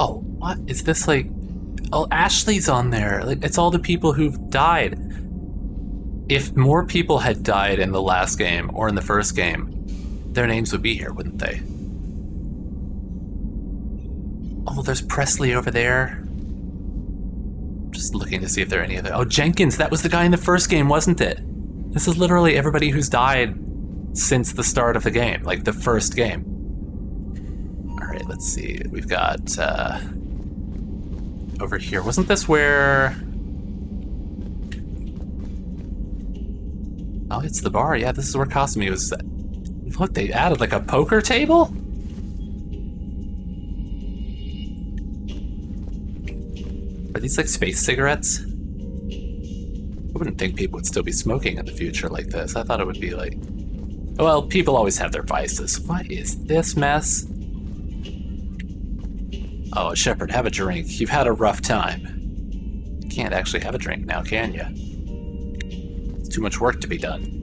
Oh, what? Is this like... Oh, Ashley's on there. Like, it's all the people who've died. If more people had died in the last game, or in the first game, their names would be here, wouldn't they? Oh, there's Presley over there. Just looking to see if there are any other... Oh, Jenkins, that was the guy in the first game, wasn't it? This is literally everybody who's died since the start of the game, like the first game. Alright, let's see. We've got... over here. Wasn't this where... Oh, it's the bar. Yeah, this is where Kasumi was... Look, they added like a poker table? Are these like space cigarettes? I wouldn't think people would still be smoking in the future like this. I thought it would be like... Well, people always have their vices. What is this mess? Oh, Shepard, have a drink. You've had a rough time. You can't actually have a drink now, can you? It's too much work to be done.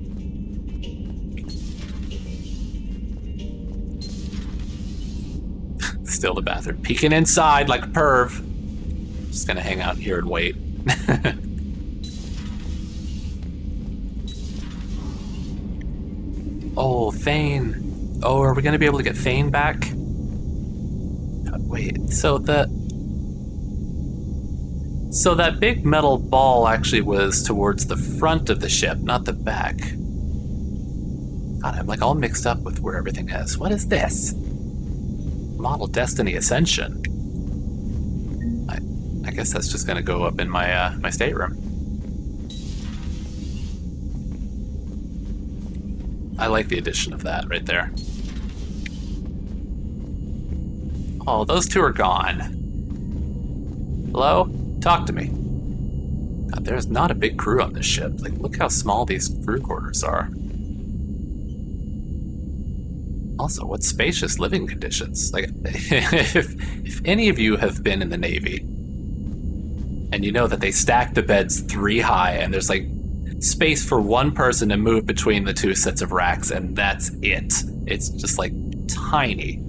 Still the bathroom. Peeking inside like a perv. Just gonna hang out here and wait. Oh, Thane. Oh, are we gonna be able to get Thane back? Wait, so that big metal ball actually was towards the front of the ship, not the back. God, I'm like all mixed up with where everything is. What is this? Model Destiny Ascension. I guess that's just gonna go up in my my stateroom. I like the addition of that right there. Oh, those two are gone. Hello? Talk to me. God, there's not a big crew on this ship. Like, look how small these crew quarters are. Also, what spacious living conditions. Like, if any of you have been in the Navy, and you know that they stack the beds 3 high, and there's like space for one person to move between the 2 sets of racks, and that's it. It's just like tiny.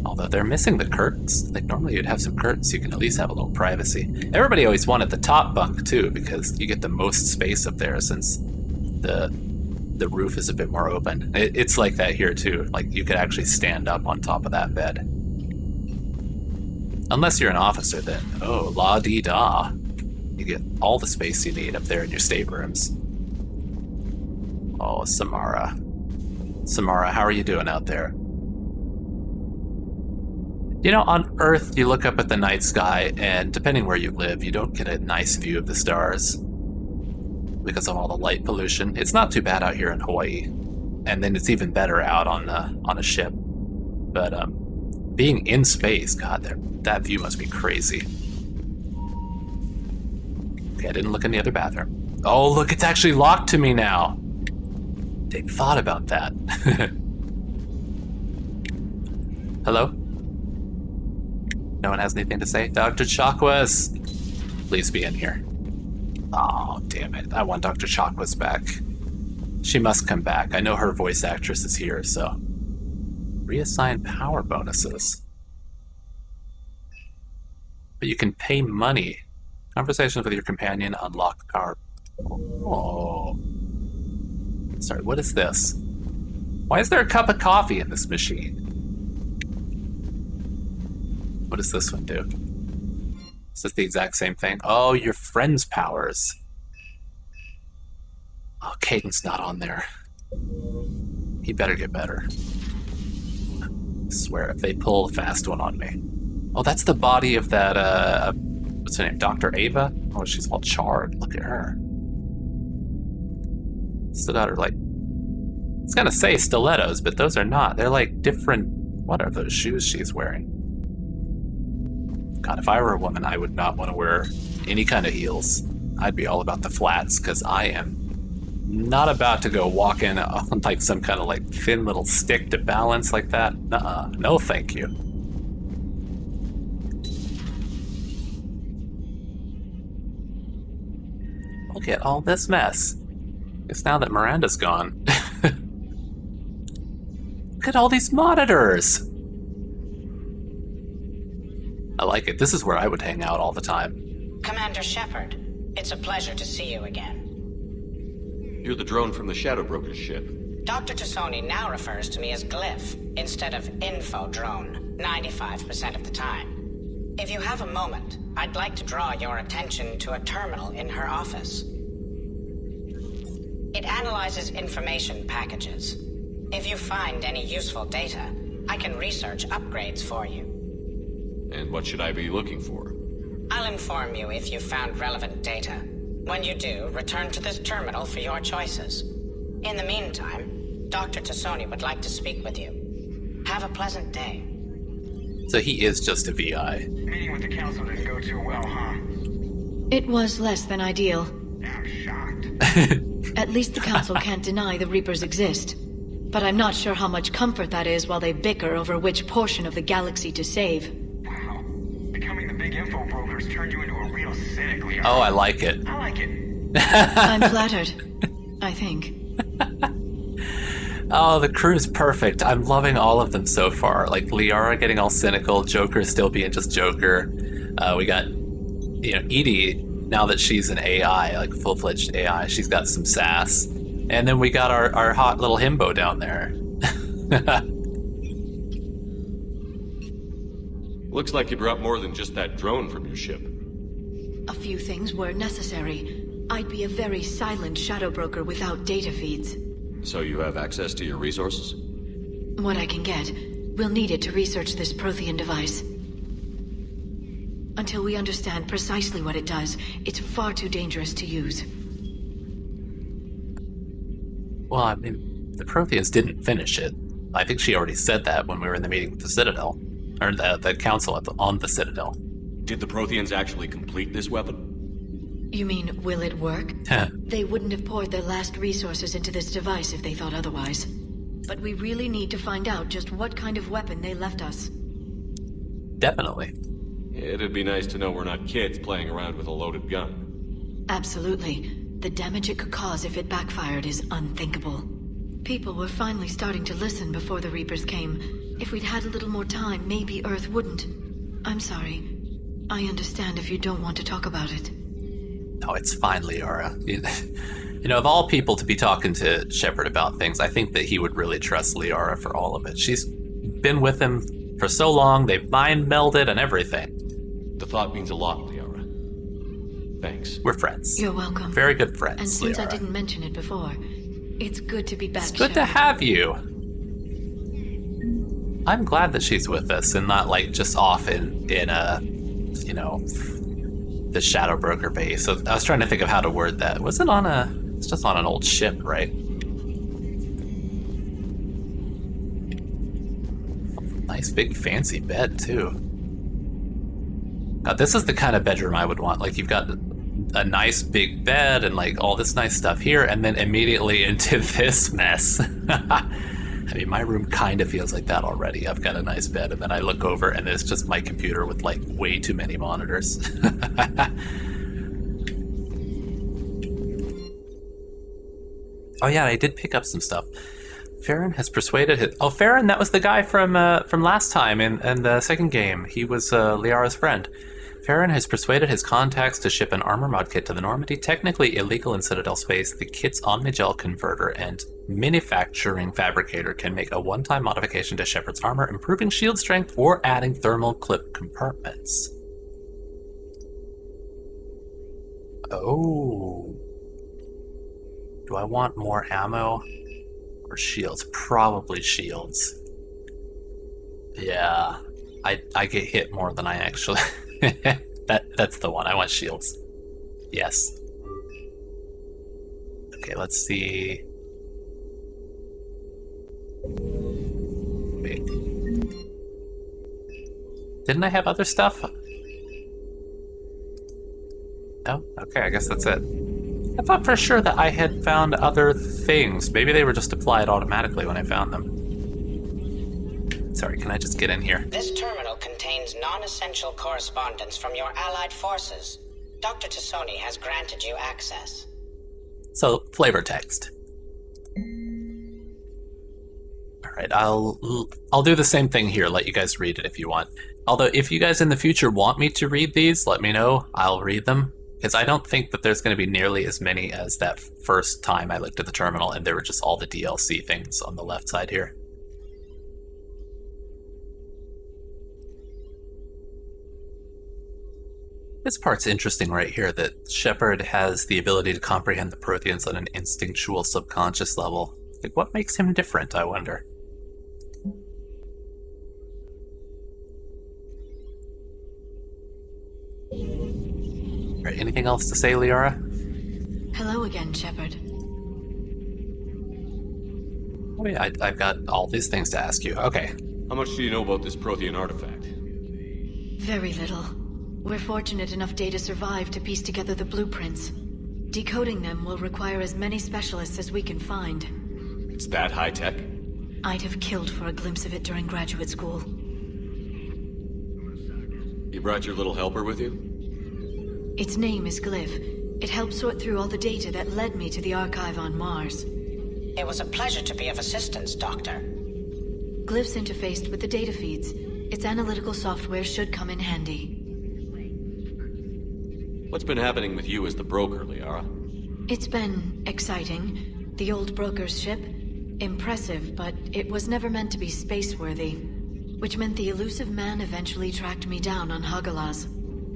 Although they're missing the curtains. Like normally you'd have some curtains so you can at least have a little privacy. Everybody always wanted the top bunk too, because you get the most space up there since the roof is a bit more open. It's like that here too. Like you could actually stand up on top of that bed. Unless you're an officer then. Oh, la-dee-da. You get all the space you need up there in your staterooms. Oh, Samara. Samara, how are you doing out there? You know, on Earth, you look up at the night sky, and depending where you live, you don't get a nice view of the stars because of all the light pollution. It's not too bad out here in Hawaii, and then it's even better out on a ship. But being in space, God, that view must be crazy. Okay, I didn't look in the other bathroom. Oh, look, it's actually locked to me now. They thought about that. Hello? No one has anything to say? Dr. Chakwas, please be in here. Oh, damn it. I want Dr. Chakwas back. She must come back. I know her voice actress is here, so... Reassign power bonuses. But you can pay money. Conversations with your companion, unlock power... Oh. Sorry, what is this? Why is there a cup of coffee in this machine? What does this one do? Is this the exact same thing? Oh, your friend's powers. Oh, Caden's not on there. He better get better. I swear, if they pull a fast one on me. Oh, that's the body of that, what's her name? Dr. Ava? Oh, she's all charred. Look at her. Still got her, like... I was gonna say stilettos, but those are not. They're like different... What are those shoes she's wearing? God, if I were a woman, I would not want to wear any kind of heels. I'd be all about the flats, because I am not about to go walking on like some kind of like thin little stick to balance like that. Nuh-uh. No, thank you. Look at all this mess. Guess now that Miranda's gone. Look at all these monitors. I like it. This is where I would hang out all the time. Commander Shepard, it's a pleasure to see you again. You're the drone from the Shadow Broker's ship. Dr. Tassoni now refers to me as Glyph instead of Info Drone, 95% of the time. If you have a moment, I'd like to draw your attention to a terminal in her office. It analyzes information packages. If you find any useful data, I can research upgrades for you. And what should I be looking for? I'll inform you if you've found relevant data. When you do, return to this terminal for your choices. In the meantime, Dr. Tassoni would like to speak with you. Have a pleasant day. So he is just a VI. Meeting with the council didn't go too well, huh? It was less than ideal. I'm shocked. At least the council can't deny the Reapers exist. But I'm not sure how much comfort that is while they bicker over which portion of the galaxy to save. Wow. Becoming the big info brokers turned you into a real cynic, Liara. Oh, I like it. I like it. I'm flattered. I think. Oh, the crew's perfect. I'm loving all of them so far. Like Liara getting all cynical, Joker still being just Joker. We got, Edie, now that she's an AI, like full-fledged AI, she's got some sass. And then we got our hot little himbo down there. Looks like you brought more than just that drone from your ship. A few things were necessary. I'd be a very silent shadow broker without data feeds. So you have access to your resources? What I can get. We'll need it to research this Prothean device. Until we understand precisely what it does, it's far too dangerous to use. Well, I mean, the Protheans didn't finish it. I think she already said that when we were in the meeting with the Citadel. Or the council on the Citadel. Did the Protheans actually complete this weapon? You mean, will it work? They wouldn't have poured their last resources into this device if they thought otherwise. But we really need to find out just what kind of weapon they left us. Definitely. It'd be nice to know we're not kids playing around with a loaded gun. Absolutely. The damage it could cause if it backfired is unthinkable. People were finally starting to listen before the Reapers came. If we'd had a little more time, maybe Earth wouldn't. I'm sorry. I understand if you don't want to talk about it. No, it's fine, Liara. Of all people to be talking to Shepard about things, I think that he would really trust Liara for all of it. She's been with him for so long, they've mind melded and everything. The thought means a lot, Liara. Thanks. We're friends. You're welcome. Very good friends, And since Liara. I didn't mention it before, it's good to be back, It's good to Shepard. have you. I'm glad that she's with us and not like just off in a, the Shadow Broker base. So I was trying to think of how to word that. Was it it's just on an old ship, right? Nice big fancy bed too. God, this is the kind of bedroom I would want. Like you've got a nice big bed and like all this nice stuff here and then immediately into this mess. I mean, my room kind of feels like that already. I've got a nice bed, and then I look over, and it's just my computer with, like, way too many monitors. Oh, yeah, I did pick up some stuff. Farron has persuaded his... Oh, Farron, that was the guy from last time in the second game. He was Liara's friend. Farron has persuaded his contacts to ship an armor mod kit to the Normandy, technically illegal in Citadel space. The kit's Omnigel converter and manufacturing fabricator can make a one-time modification to Shepard's armor, improving shield strength or adding thermal clip compartments. Oh. Do I want more ammo or shields? Probably shields. Yeah. I get hit more than I actually... That's the one. I want shields. Yes. Okay, let's see. Wait. Didn't I have other stuff? Oh, okay, I guess that's it. I thought for sure that I had found other things. Maybe they were just applied automatically when I found them. Sorry, can I just get in here? This terminal contains non-essential correspondence from your allied forces. Dr. Tassoni has granted you access. So, flavor text. Right, I'll do the same thing here, let you guys read it if you want. Although, if you guys in the future want me to read these, let me know. I'll read them. Because I don't think that there's going to be nearly as many as that first time I looked at the terminal and there were just all the DLC things on the left side here. This part's interesting right here, that Shepard has the ability to comprehend the Protheans on an instinctual subconscious level. Like, what makes him different, I wonder? Right, anything else to say, Liara? Hello again, Shepard. Oh yeah, I've got all these things to ask you. Okay. How much do you know about this Prothean artifact? Very little. We're fortunate enough Data survived to piece together the blueprints. Decoding them will require as many specialists as we can find. It's that high-tech? I'd have killed for a glimpse of it during graduate school. You brought your little helper with you? Its name is Glyph. It helped sort through all the data that led me to the archive on Mars. It was a pleasure to be of assistance, Doctor. Glyph's interfaced with the data feeds. Its analytical software should come in handy. What's been happening with you as the broker, Liara? It's been exciting. The old broker's ship? Impressive, but it was never meant to be space-worthy. Which meant the elusive man eventually tracked me down on Hagalaz.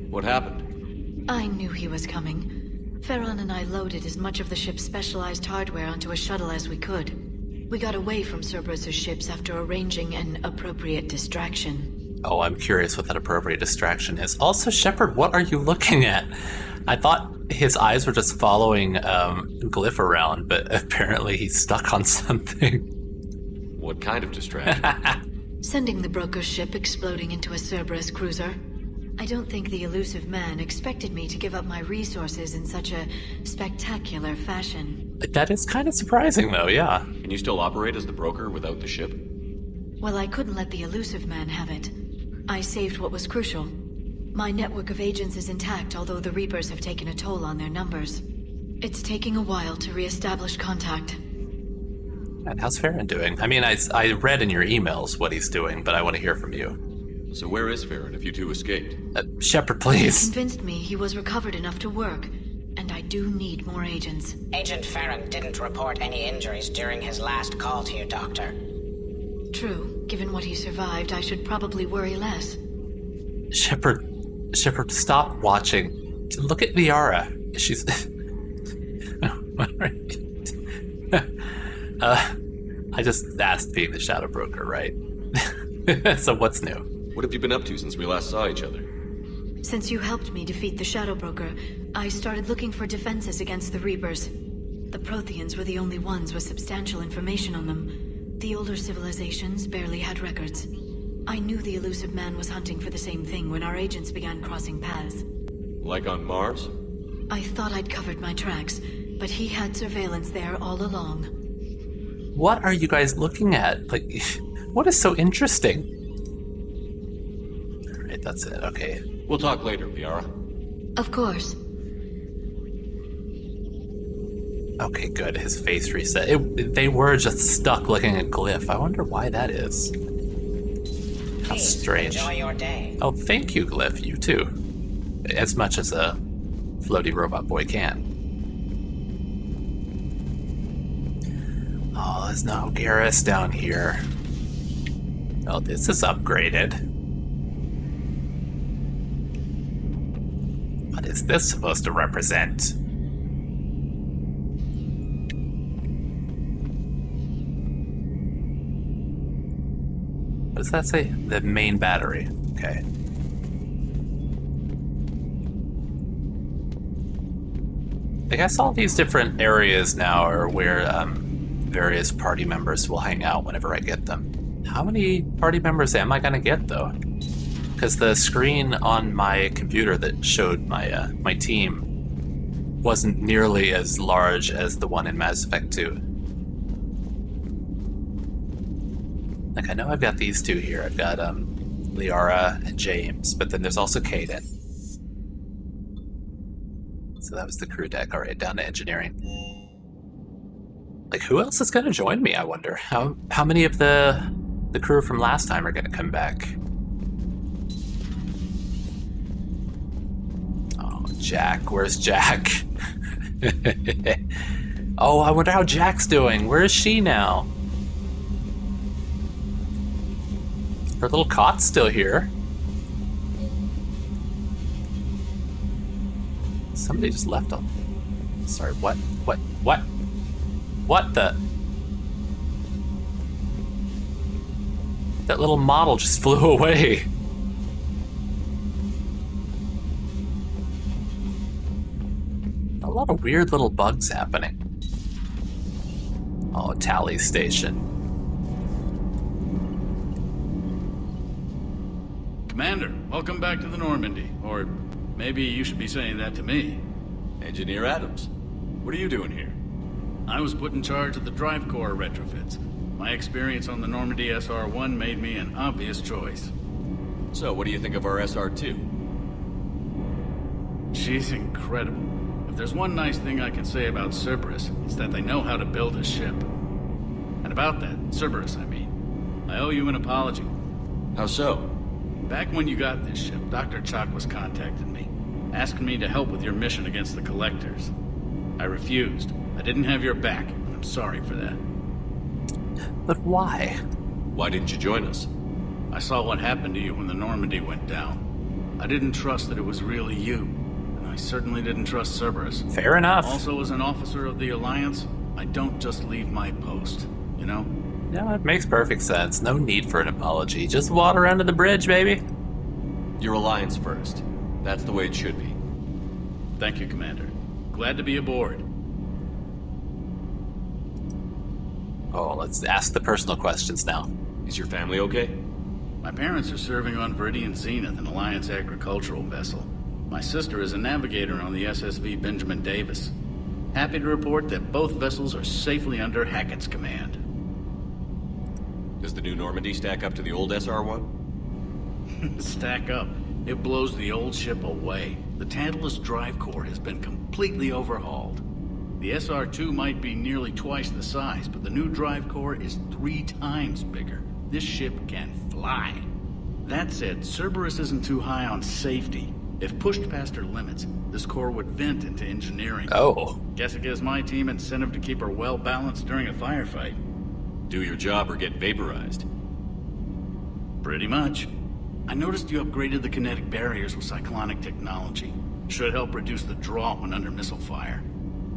What happened? I knew he was coming. Farron and I loaded as much of the ship's specialized hardware onto a shuttle as we could. We got away from Cerberus' ships after arranging an appropriate distraction. Oh, I'm curious what that appropriate distraction is. Also, Shepard, what are you looking at? I thought his eyes were just following Glyph around, but apparently he's stuck on something. What kind of distraction? Sending the broker's ship exploding into a Cerberus cruiser. I don't think the elusive man expected me to give up my resources in such a spectacular fashion. That is kind of surprising, though, yeah. Can you still operate as the broker without the ship? Well, I couldn't let the elusive man have it. I saved what was crucial. My network of agents is intact, although the Reapers have taken a toll on their numbers. It's taking a while to re-establish contact. And how's Farron doing? I mean, I read in your emails what he's doing, but I want to hear from you. So where is Farron if you two escaped? Shepard, please. Convinced me he was recovered enough to work, and I do need more agents. Agent Farron didn't report any injuries during his last call to you, Doctor. True. Given what he survived, I should probably worry less. Shepard, stop watching. Look at Liara. She's... I just asked being the Shadow Broker, right? So what's new? What have you been up to since we last saw each other? Since you helped me defeat the Shadow Broker, I started looking for defenses against the Reapers. The Protheans were the only ones with substantial information on them. The older civilizations barely had records. I knew the elusive man was hunting for the same thing when our agents began crossing paths. Like on Mars? I thought I'd covered my tracks, but he had surveillance there all along. What are you guys looking at? Like, what is so interesting? All right, that's it. Okay. We'll talk later, Liara. Of course. Okay, good. His face reset. They were just stuck looking at Glyph. I wonder why that is. How Please, strange. enjoy your day. Oh, thank you, Glyph. You too. As much as a floaty robot boy can. Oh, there's no Garrus down here. Oh, this is upgraded. What is this supposed to represent? What does that say? The main battery. Okay. I guess all these different areas now are where various party members will hang out whenever I get them. How many party members am I gonna get, though? Because the screen on my computer that showed my team wasn't nearly as large as the one in Mass Effect 2. Like, I know I've got these two here. I've got Liara and James, but then there's also Kaden. So that was the crew deck. All right, down to engineering. Like, who else is gonna join me, I wonder? How many of the crew from last time are gonna come back? Oh, Jack. Where's Jack? Oh, I wonder how Jack's doing. Where is she now? Her little cot's still here. Somebody just left on. Sorry, what? What the? That little model just flew away. A lot of weird little bugs happening. Oh, tally station. Commander, welcome back to the Normandy. Or maybe you should be saying that to me. Engineer Adams, what are you doing here? I was put in charge of the drive core retrofits. My experience on the Normandy SR-1 made me an obvious choice. So, what do you think of our SR-2? She's incredible. If there's one nice thing I can say about Cerberus, it's that they know how to build a ship. And about that, Cerberus, I mean, I owe you an apology. How so? Back when you got this ship, Dr. Chakwas contacted me, asking me to help with your mission against the Collectors. I refused. I didn't have your back, and I'm sorry for that. But why? Why didn't you join us? I saw what happened to you when the Normandy went down. I didn't trust that it was really you, and I certainly didn't trust Cerberus. Fair enough. Also, as an officer of the Alliance, I don't just leave my post, you know? No, it makes perfect sense. No need for an apology. Just water under the bridge, baby. Your Alliance first. That's the way it should be. Thank you, Commander. Glad to be aboard. Oh, let's ask the personal questions now. Is your family okay? My parents are serving on Viridian Zenith, an Alliance agricultural vessel. My sister is a navigator on the SSV Benjamin Davis. Happy to report that both vessels are safely under Hackett's command. Does the new Normandy stack up to the old SR-1? Stack up. It blows the old ship away. The Tantalus drive core has been completely overhauled. The SR-2 might be nearly twice the size, but the new drive core is 3 times bigger. This ship can fly. That said, Cerberus isn't too high on safety. If pushed past her limits, this core would vent into engineering. Oh. Guess it gives my team incentive to keep her well balanced during a firefight. Do your job or get vaporized. Pretty much. I noticed you upgraded the kinetic barriers with cyclonic technology. Should help reduce the draw when under missile fire.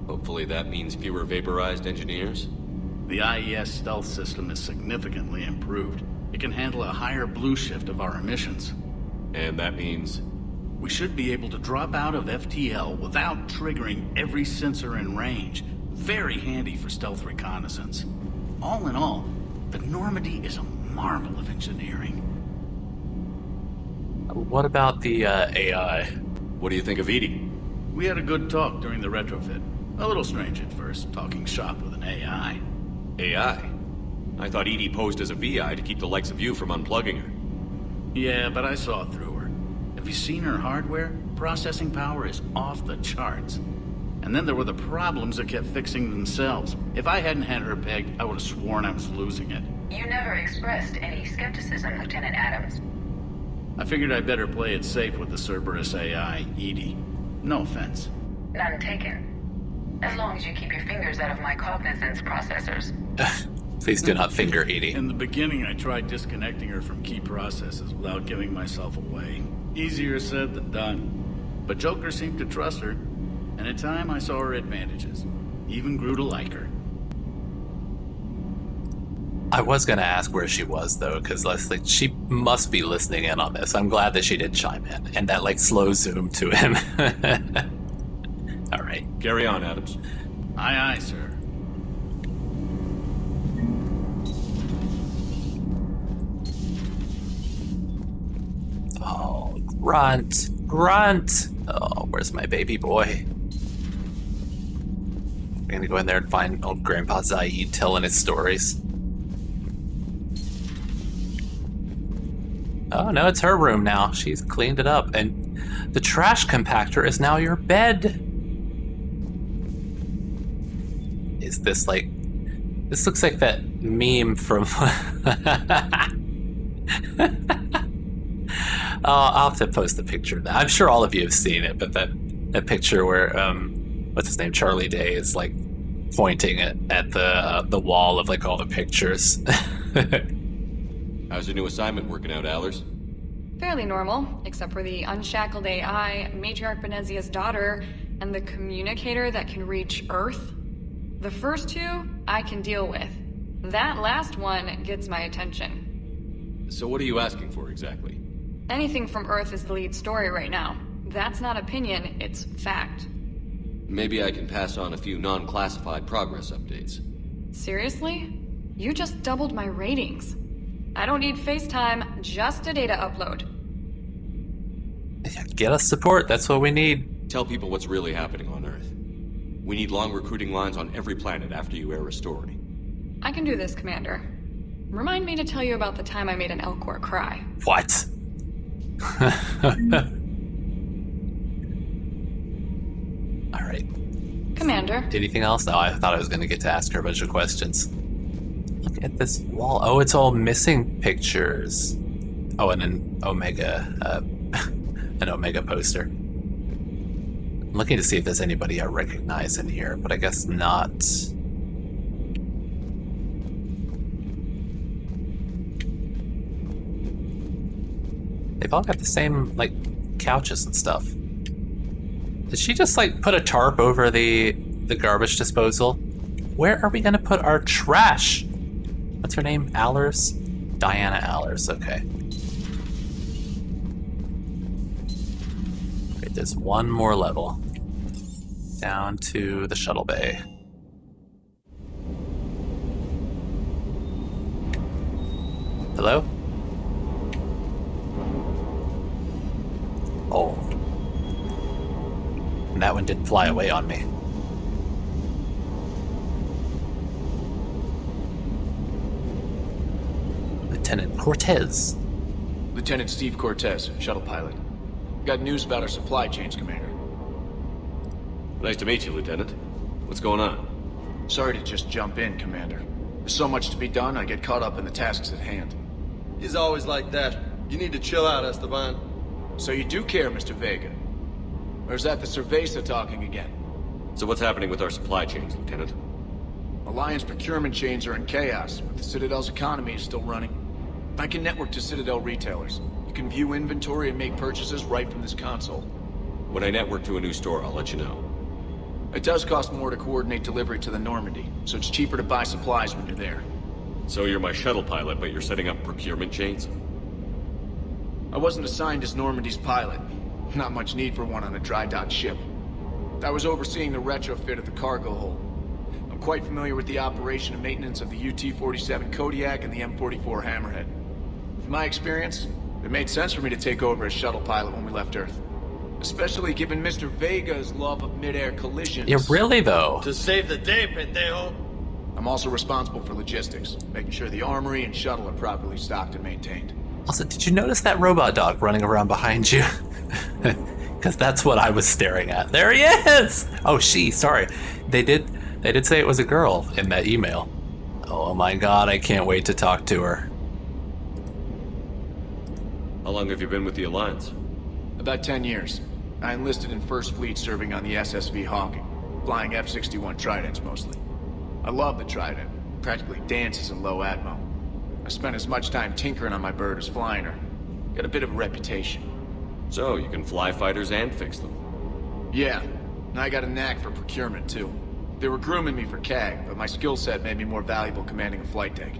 Hopefully that means fewer vaporized engineers. The IES stealth system is significantly improved. It can handle a higher blue shift of our emissions. And that means... We should be able to drop out of FTL without triggering every sensor in range. Very handy for stealth reconnaissance. All in all, the Normandy is a marvel of engineering. What about the AI? What do you think of Edie? We had a good talk during the retrofit. A little strange at first, talking shop with an AI. AI? I thought Edie posed as a VI to keep the likes of you from unplugging her. Yeah, but I saw through her. Have you seen her hardware? Processing power is off the charts. And then there were the problems that kept fixing themselves. If I hadn't had her pegged, I would have sworn I was losing it. You never expressed any skepticism, Lieutenant Adams. I figured I'd better play it safe with the Cerberus AI, Edie. No offense. None taken. As long as you keep your fingers out of my cognizance processors. Please do not finger Edie. In the beginning, I tried disconnecting her from key processes without giving myself away. Easier said than done. But Joker seemed to trust her, and in time I saw her advantages. Even grew to like her. I was gonna ask where she was though, because like she must be listening in on this. I'm glad that she did chime in, and that like slow zoom to him. All right, Carry on, Adams. Aye, aye, sir. oh grunt, grunt. Oh, where's my baby boy? We're gonna go in there and find old Grandpa Zaid telling his stories. Oh no, it's her room now. She's cleaned it up, and the trash compactor is now your bed. Is this like This looks like that meme from... I'll have to post the picture of that. I'm sure all of you have seen it, but that picture where, what's his name, Charlie Day is like pointing at the wall of like all the pictures. How's your new assignment working out, Allers? Fairly normal, except for the unshackled AI, Matriarch Benezia's daughter, and the communicator that can reach Earth. The first two, I can deal with. That last one gets my attention. So what are you asking for exactly? Anything from Earth is the lead story right now. That's not opinion, it's fact. Maybe I can pass on a few non-classified progress updates. Seriously? You just doubled my ratings. I don't need FaceTime, just a data upload. Get us support, that's what we need. Tell people what's really happening on Earth. We need long recruiting lines on every planet after you air a story. I can do this, Commander. Remind me to tell you about the time I made an Elcor cry. What? Alright. Commander. Anything else? No, I thought I was going to get to ask her a bunch of questions. Look at this wall. Oh, it's all missing pictures. Oh, and an Omega, an Omega poster. I'm looking to see if there's anybody I recognize in here, but I guess not. They've all got the same, like, couches and stuff. Did she just, like, put a tarp over the garbage disposal? Where are we gonna put our trash? What's her name? Allers? Diana Allers, okay. Okay, there's one more level. Down to the shuttle bay. Hello? Oh. And that one didn't fly away on me. Lieutenant Cortez. Lieutenant Steve Cortez, shuttle pilot. Got news about our supply chains, Commander. Nice to meet you, Lieutenant. What's going on? Sorry to just jump in, Commander. There's so much to be done, I get caught up in the tasks at hand. He's always like that. You need to chill out, Esteban. So you do care, Mr. Vega? Or is that the Cerveza talking again? So what's happening with our supply chains, Lieutenant? Alliance procurement chains are in chaos, but the Citadel's economy is still running. I can network to Citadel retailers. You can view inventory and make purchases right from this console. When I network to a new store, I'll let you know. It does cost more to coordinate delivery to the Normandy, so it's cheaper to buy supplies when you're there. So you're my shuttle pilot, but you're setting up procurement chains? I wasn't assigned as Normandy's pilot. Not much need for one on a dry dock ship. I was overseeing the retrofit of the cargo hold. I'm quite familiar with the operation and maintenance of the UT-47 Kodiak and the M44 Hammerhead. In my experience, it made sense for me to take over as shuttle pilot when we left Earth. Especially given Mr. Vega's love of mid-air collisions. Yeah, really though. To save the day, pendejo. I'm also responsible for logistics, making sure the armory and shuttle are properly stocked and maintained. Also, did you notice that robot dog running around behind you? Because that's what I was staring at. There he is! Oh, sorry. They did say it was a girl in that email. Oh my god, I can't wait to talk to her. How long have you been with the Alliance? About 10 years. I enlisted in First Fleet serving on the SSV Hawking, flying F-61 Tridents mostly. I love the Trident. It practically dances in low atmo. I spent as much time tinkering on my bird as flying her. Got a bit of a reputation. So, you can fly fighters and fix them? Yeah, and I got a knack for procurement too. They were grooming me for CAG, but my skill set made me more valuable commanding a flight deck.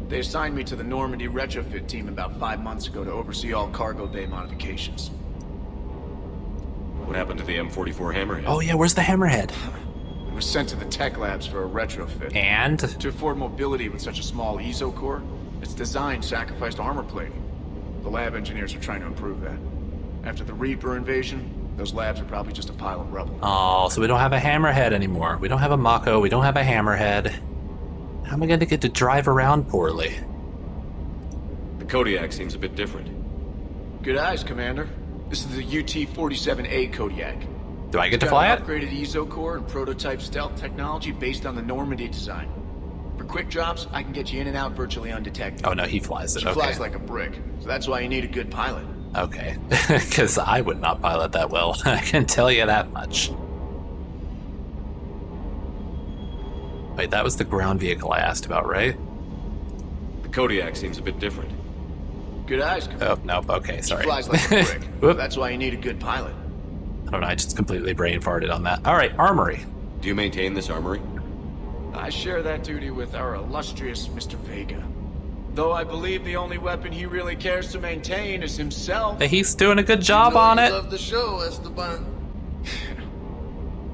They assigned me to the Normandy retrofit team about 5 months ago to oversee all cargo bay modifications. What happened to the M44 Hammerhead? Oh yeah, where's the Hammerhead? It was sent to the tech labs for a retrofit. And? To afford mobility with such a small ESO core, its design sacrificed armor plating. The lab engineers are trying to improve that. After the Reaper invasion, those labs are probably just a pile of rubble. Oh, so we don't have a Hammerhead anymore. We don't have a Mako, we don't have a Hammerhead. How am I gonna get to drive around poorly? The Kodiak seems a bit different. Good eyes, Commander. This is the UT-47A Kodiak. Do I get to It's fly got it? an upgraded ESO core and prototype stealth technology based on the Normandy design. For quick drops, I can get you in and out virtually undetected. Oh no, he flies it. She Okay. flies like a brick, so that's why you need a good pilot. Okay, because I would not pilot that well. I can tell you that much. Wait, that was the ground vehicle I asked about, right? The Kodiak seems a bit different. Good eyes, Commander. Oh, nope, okay, sorry. She flies like a brick. Whoop. That's why you need a good pilot. I don't know, I just completely brain farted on that. All right, armory. Do you maintain this armory? I share that duty with our illustrious Mr. Vega. Though I believe the only weapon he really cares to maintain is himself. He's doing a good job on it. Love the show, Esteban.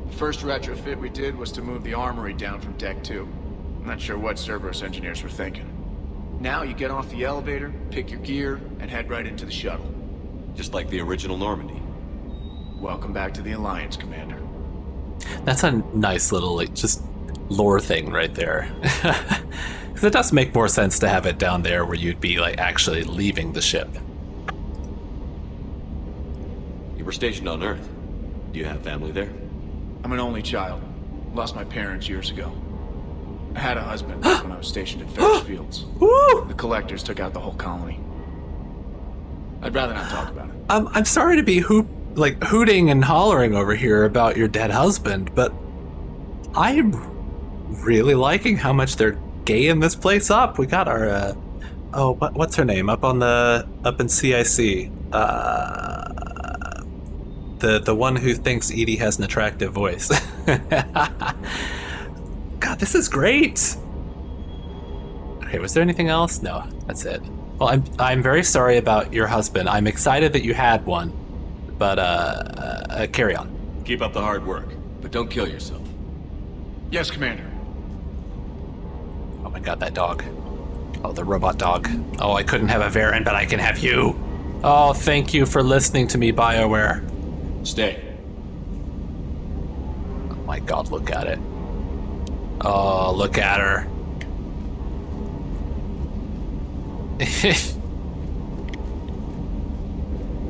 The first retrofit we did was to move the armory down from Deck 2. I'm not sure what Cerberus engineers were thinking. Now you get off the elevator, pick your gear, and head right into the shuttle. Just like the original Normandy. Welcome back to the Alliance, Commander. That's a nice little, like, just lore thing right there. Because it does make more sense to have it down there where you'd be, like, actually leaving the ship. You were stationed on Earth. Do you have family there? I'm an only child. Lost my parents years ago. I had a husband when I was stationed at Ferris Fields. Woo! The collectors took out the whole colony. I'd rather not talk about it. I'm sorry to be hooting and hollering over here about your dead husband, but I'm really liking how much they're gaying this place up. We got our what's her name up in CIC? The one who thinks Edie has an attractive voice. God, this is great. Okay, was there anything else? No, that's it. Well, I'm very sorry about your husband. I'm excited that you had one, but carry on. Keep up the hard work, but don't kill yourself. Yes, Commander. Oh my god, that dog. Oh, the robot dog. Oh, I couldn't have a Varen, but I can have you. Oh, thank you for listening to me, BioWare. Stay. Oh my god, look at it. Oh, look at her.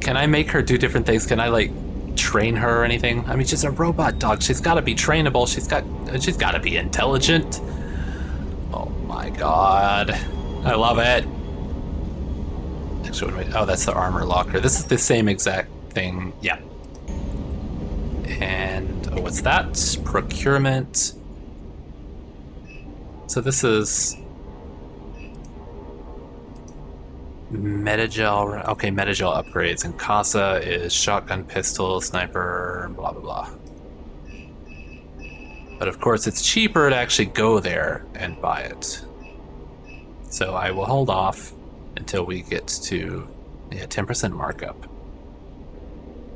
Can I make her do different things? Can I, like, train her or anything? I mean, she's a robot dog. She's got to be trainable. She's got to be intelligent. Oh my god. I love it. Actually, oh, that's the armor locker. This is the same exact thing. Yeah. And oh, what's that? Procurement. So this is Metagel. Okay, Metagel upgrades. And Casa is shotgun, pistol, sniper, blah blah blah. But of course, it's cheaper to actually go there and buy it. So I will hold off until we get to 10% markup.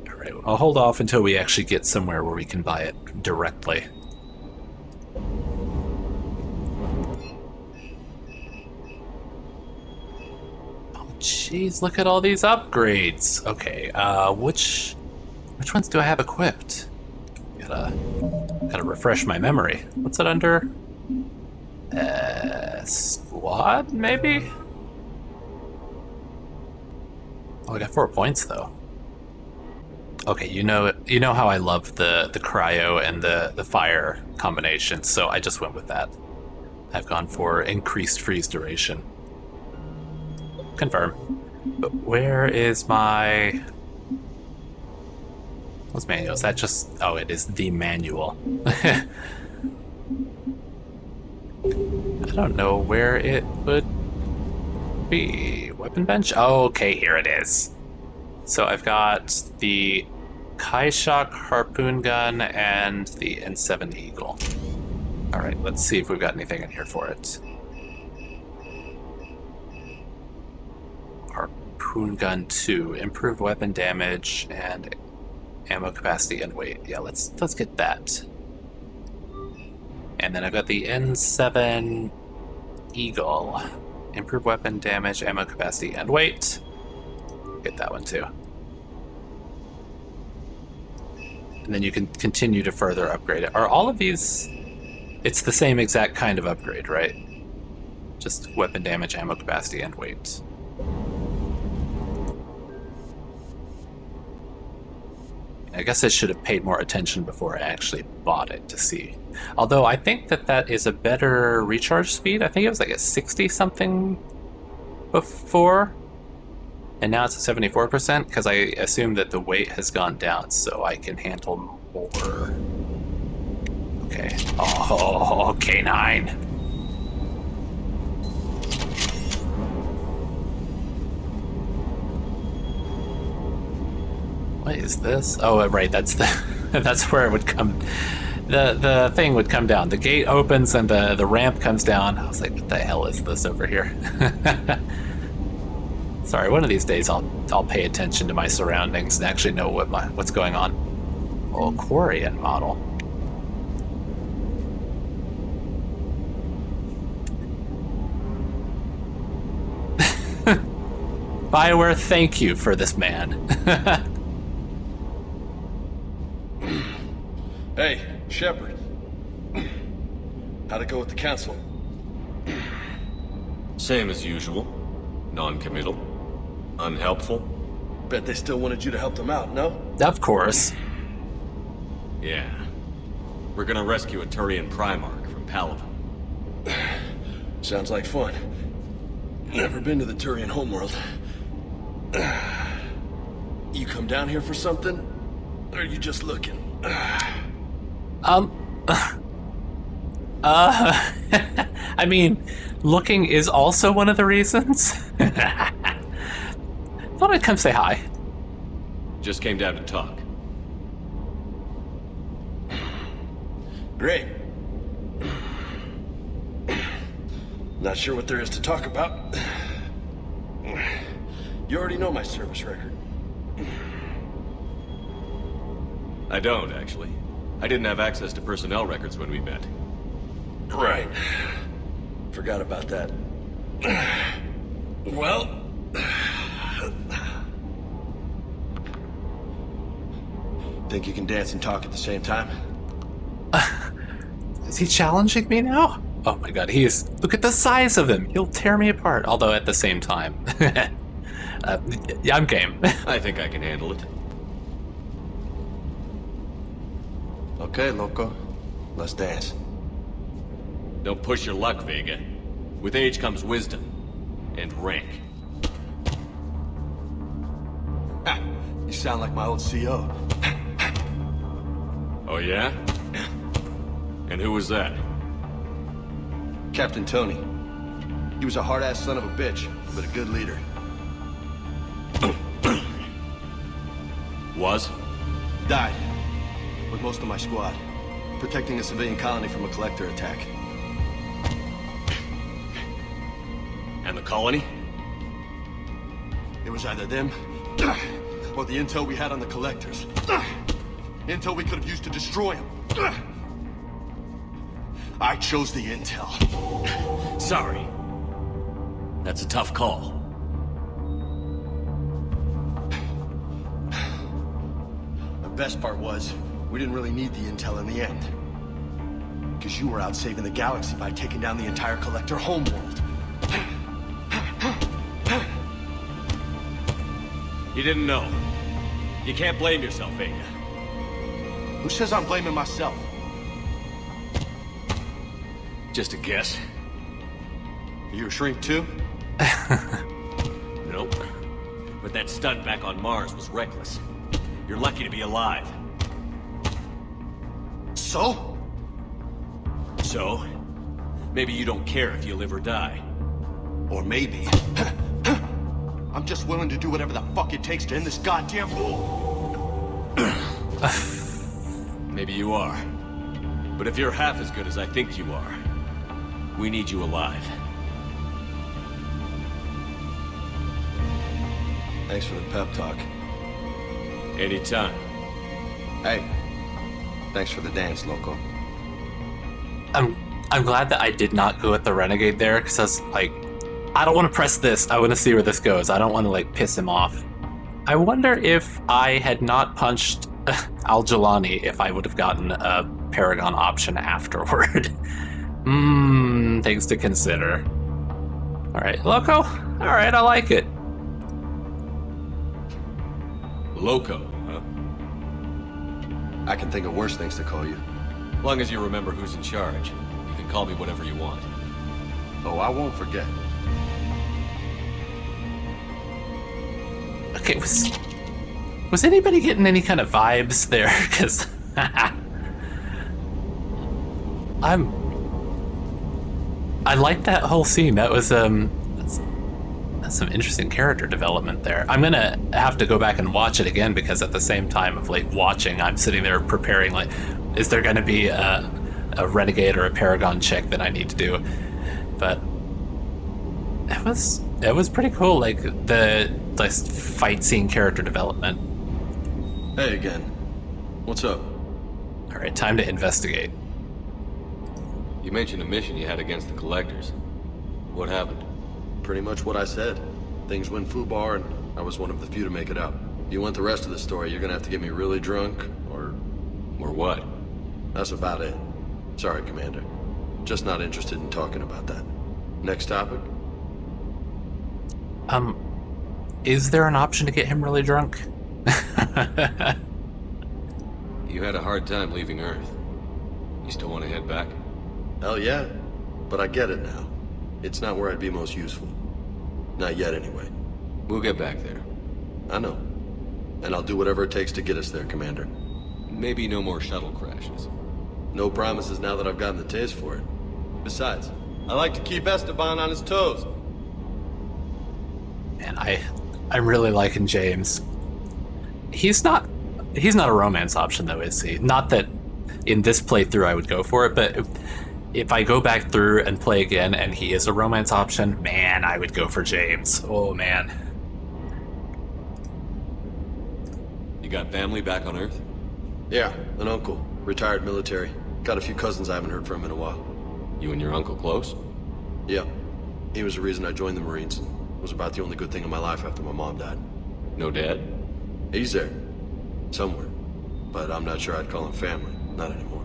All right, I'll hold off until we actually get somewhere where we can buy it directly. Jeez, look at all these upgrades. Okay, which ones do I have equipped? Gotta refresh my memory. What's it under? Squad, maybe? Oh, I got 4 points though. Okay, you know how I love the cryo and the fire combination, so I just went with that. I've gone for increased freeze duration. Confirm. But where is my... What's manual? Is that just... Oh, it is the manual. I don't know where it would be. Weapon bench? Oh, okay, here it is. So I've got the Kaishok harpoon gun and the N7 Eagle. Alright, let's see if we've got anything in here for it. Harpoon gun 2, improved weapon damage and ammo capacity and weight. Yeah, let's get that. And then I've got the N7 Eagle, improved weapon damage, ammo capacity and weight. Get that one too. And then you can continue to further upgrade it. Are all of these... It's the same exact kind of upgrade, right? Just weapon damage, ammo capacity, and weight. I guess I should have paid more attention before I actually bought it to see. Although I think that is a better recharge speed. I think it was like a 60 something before, and now it's a 74% because I assume that the weight has gone down, so I can handle more. Okay. Oh, K9. What is this? Oh, right. That's the. That's where it would come. The thing would come down. The gate opens and the ramp comes down. I was like, what the hell is this over here? Sorry. One of these days, I'll pay attention to my surroundings and actually know what's going on. Oh, Quarian model. BioWare, thank you for this man. Hey, Shepard. How'd it go with the council? Same as usual. Non-committal. Unhelpful. Bet they still wanted you to help them out, no? Of course. Yeah. We're gonna rescue a Turian Primarch from Palaven. Sounds like fun. Never been to the Turian homeworld. You come down here for something? Or are you just looking? I mean, looking is also one of the reasons. Thought I'd come say hi. Just came down to talk. Great. Not sure what there is to talk about. You already know my service record. I don't, actually. I didn't have access to personnel records when we met. Right. Forgot about that. Well... Think you can dance and talk at the same time? Is he challenging me now? Oh my god, look at the size of him. He'll tear me apart, although at the same time. Yeah, I'm game. I think I can handle it. Okay, loco. Let's dance. Don't push your luck, Vega. With age comes wisdom. And rank. Ha! You sound like my old CO. Oh yeah? And who was that? Captain Tony. He was a hard-ass son of a bitch, but a good leader. Was? Died. With most of my squad. Protecting a civilian colony from a collector attack. And the colony? It was either them, or the intel we had on the collectors. Intel we could have used to destroy them. I chose the intel. Sorry. That's a tough call. The best part was, we didn't really need the intel in the end. Because you were out saving the galaxy by taking down the entire collector homeworld. You didn't know. You can't blame yourself, Vega. Who says I'm blaming myself? Just a guess. Are you a shrink too? Nope. But that stunt back on Mars was reckless. You're lucky to be alive. So? So? Maybe you don't care if you live or die. Or maybe... I'm just willing to do whatever the fuck it takes to end this goddamn war. Maybe you are. But if you're half as good as I think you are, we need you alive. Thanks for the pep talk. Anytime. Hey, thanks for the dance, loco. I'm glad that I did not go with the Renegade there, because I was like, I don't want to press this. I want to see where this goes. I don't want to like piss him off. I wonder if I had not punched Al-Jalani, if I would have gotten a Paragon option afterward. Things to consider. All right, Loco. All right, I like it. Loco, huh? I can think of worse things to call you. As long as you remember who's in charge, you can call me whatever you want. Oh, I won't forget. Okay, was anybody getting any kind of vibes there? Because I like that whole scene. That was that's some interesting character development there. I'm gonna have to go back and watch it again because at the same time of like watching, I'm sitting there preparing like, is there gonna be a renegade or a paragon chick that I need to do? But it was pretty cool. Like the fight scene character development. Hey again. What's up? All right, time to investigate. You mentioned a mission you had against the Collectors. What happened? Pretty much what I said. Things went foobar, and I was one of the few to make it out. You want the rest of the story, you're gonna have to get me really drunk, or what? That's about it. Sorry, Commander. Just not interested in talking about that. Next topic? Is there an option to get him really drunk? You had a hard time leaving Earth. You still want to head back? Hell yeah. But I get it now. It's not where I'd be most useful. Not yet, anyway. We'll get back there. I know. And I'll do whatever it takes to get us there, Commander. Maybe no more shuttle crashes. No promises now that I've gotten the taste for it. Besides, I like to keep Esteban on his toes. Man, I'm really liking James. He's not a romance option though, is he? Not that in this playthrough I would go for it, but if I go back through and play again and he is a romance option, man, I would go for James. Oh man. You got family back on Earth? Yeah, an uncle, retired military. Got a few cousins I haven't heard from in a while. You and your uncle close? Yeah. He was the reason I joined the Marines. It was about the only good thing in my life after my mom died. No dad? He's there. Somewhere. But I'm not sure I'd call him family. Not anymore.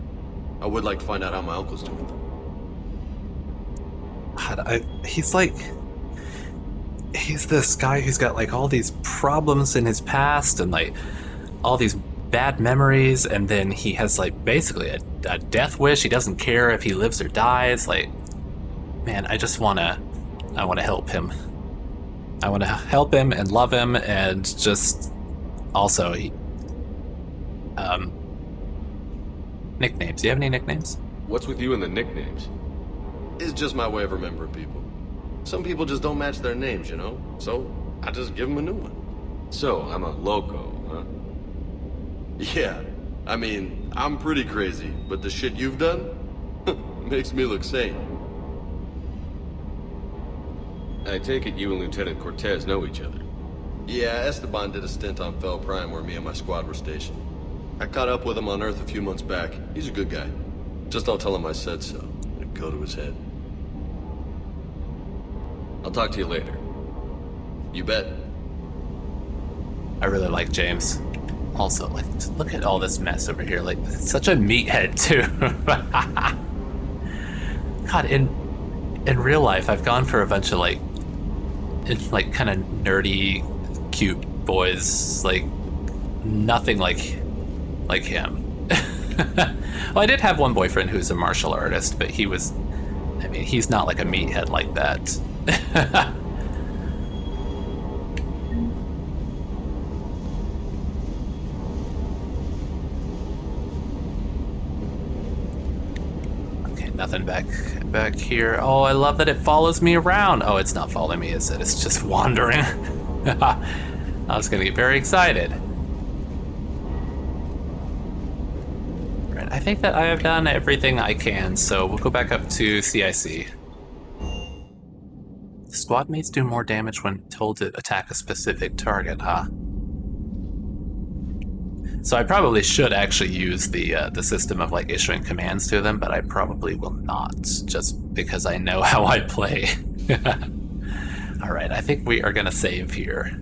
I would like to find out how my uncle's doing, though. God, he's this guy who's got like all these problems in his past and like all these bad memories, and then he has like basically a death wish. He doesn't care if he lives or dies. Like, man, I want to help him. I want to help him and love him, and just also nicknames. Do you have any nicknames? What's with you and the nicknames? It's just my way of remembering people. Some people just don't match their names, you know? So I just give them a new one. So I'm a loco, huh? Yeah. I mean, I'm pretty crazy, but the shit you've done makes me look sane. I take it you and Lieutenant Cortez know each other. Yeah, Esteban did a stint on Fel Prime where me and my squad were stationed. I caught up with him on Earth a few months back. He's a good guy. Just don't tell him I said so. It'd go to his head. I'll talk to you later. You bet. I really like James. Also, like, just look at all this mess over here. Like, such a meathead too. God, in real life, I've gone for a bunch of like kind of nerdy, cute boys. Like, nothing like him. Well, I did have one boyfriend who's a martial artist, but he's not like a meathead like that. Okay, nothing back here. Oh, I love that it follows me around. Oh, it's not following me, is it? It's just wandering. I was gonna get very excited. Right, I think that I have done everything I can, so we'll go back up to CIC. Squad mates do more damage when told to attack a specific target, huh? So I probably should actually use the system of like issuing commands to them, but I probably will not, just because I know how I play. All right, I think we are gonna save here.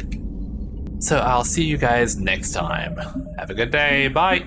So I'll see you guys next time. Have a good day, bye!